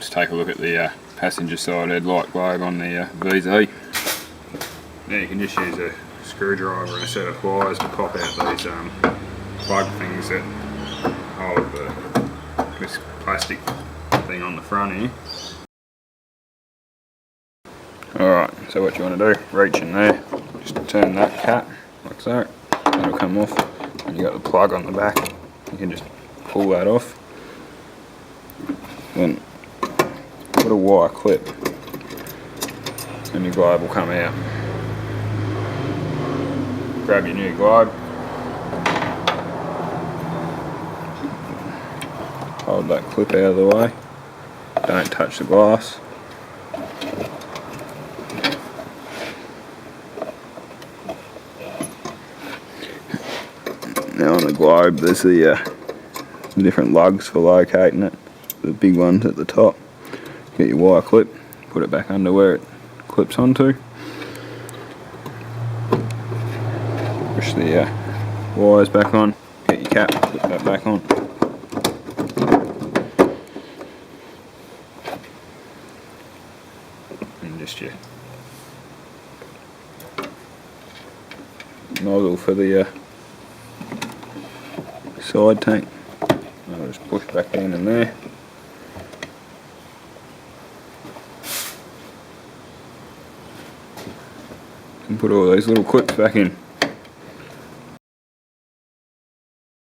let's take a look at the passenger side headlight globe on the VZ. Now you can just use a screwdriver and a set of pliers to pop out these plug things that hold this plastic thing on the front here. Alright, so what you want to do, reach in there, just turn that cap like so, that'll come off, and you got the plug on the back, you can just pull that off, then put a wire clip and your globe will come out. Grab your new globe, hold that clip out of the way, don't touch the glass. Now on the globe there's the different lugs for locating it, the big ones at the top. Get your wire clip, put it back under where it clips onto. Push the wires back on, get your cap, put that back on. And just your nozzle for the side tank. I'll just push back in and there. And put all these little clips back in.